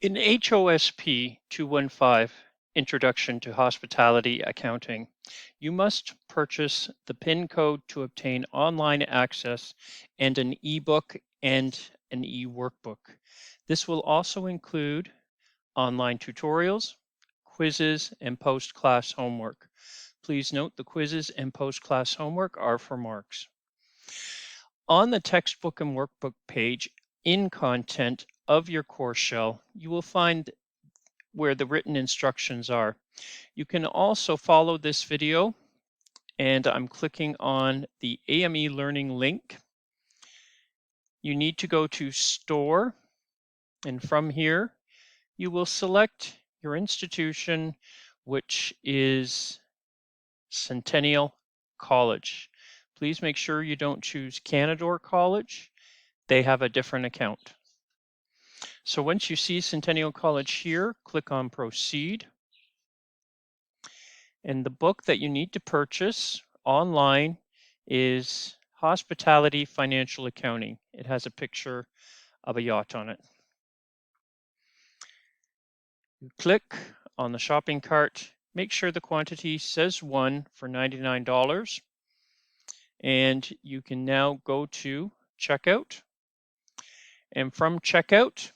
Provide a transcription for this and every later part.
In HOSP 215, Introduction to Hospitality Accounting, you must purchase the PIN code to obtain online access and an ebook and an eworkbook. This will also include online tutorials, quizzes, and post-class homework. Please note the quizzes and post-class homework are for marks. On the textbook and workbook page in content of your course shell, you will find where the written instructions are. You can also follow this video, and I'm clicking on the AME Learning link. You need to go to Store, and from here, you will select your institution, which is Centennial College. Please make sure you don't choose Canadore College. They have a different account. So once you see Centennial College here, click on Proceed. And the book that you need to purchase online is Hospitality Financial Accounting. It has a picture of a yacht on it. You click on the shopping cart, make sure the quantity says 1 for $99, and you can now go to Checkout. And from Checkout,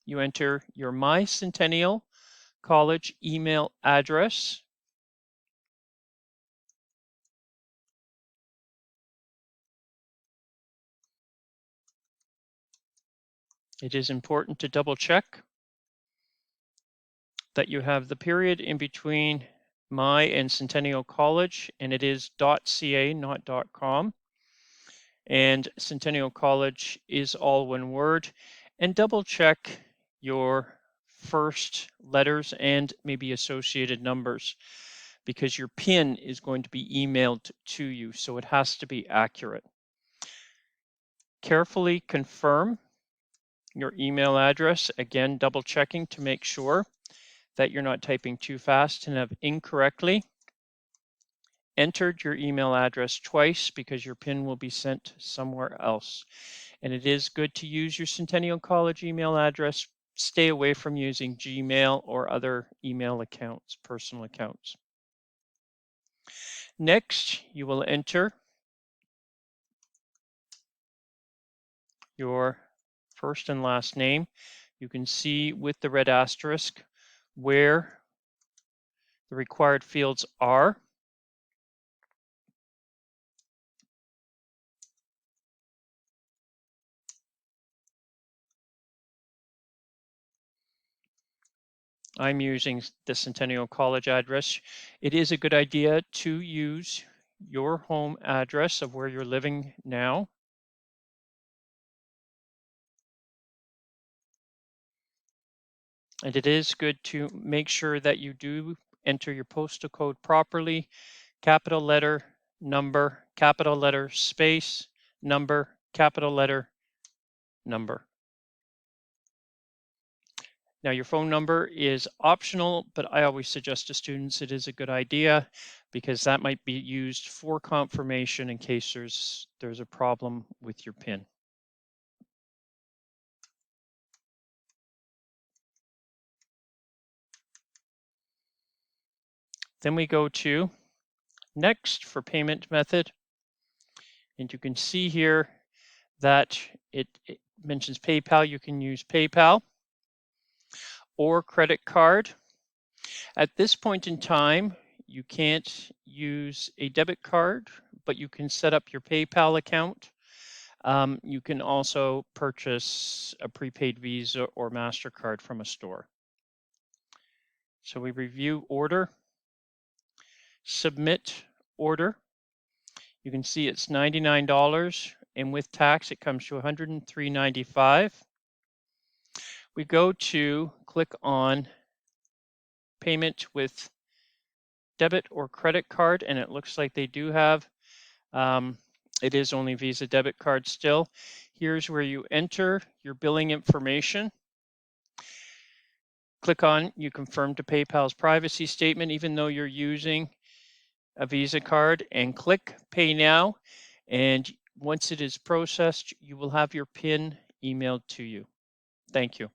you enter your My Centennial College email address. It is important to double check that you have the period in between My and Centennial College, and it is .ca, not .com. And Centennial College is all one word. And double check your first letters and maybe associated numbers, because your PIN is going to be emailed to you, so it has to be accurate. Carefully confirm your email address, again double checking to make sure that you're not typing too fast and have incorrectly entered your email address twice, because your PIN will be sent somewhere else. And it is good to use your Centennial College email address. Stay away from using Gmail or other email accounts, personal accounts. Next, you will enter your first and last name. You can see with the red asterisk where the required fields are. I'm using the Centennial College address. It is a good idea to use your home address of where you're living now. And it is good to make sure that you do enter your postal code properly. Capital letter, number, capital letter, space, number, capital letter, number. Now your phone number is optional, but I always suggest to students it is a good idea, because that might be used for confirmation in case there's a problem with your PIN. Then we go to next for payment method. And you can see here that it mentions PayPal. You can use PayPal or credit card. At this point in time, you can't use a debit card, but you can set up your PayPal account. You can also purchase a prepaid Visa or MasterCard from a store. So we review order, submit order. You can see it's $99, and with tax it comes to $103.95. We go to click on payment with debit or credit card, and it looks like they do have, it is only Visa debit card still. Here's where you enter your billing information. Click on, you confirm to PayPal's privacy statement, even though you're using a Visa card, and click Pay Now. And once it is processed, you will have your PIN emailed to you. Thank you.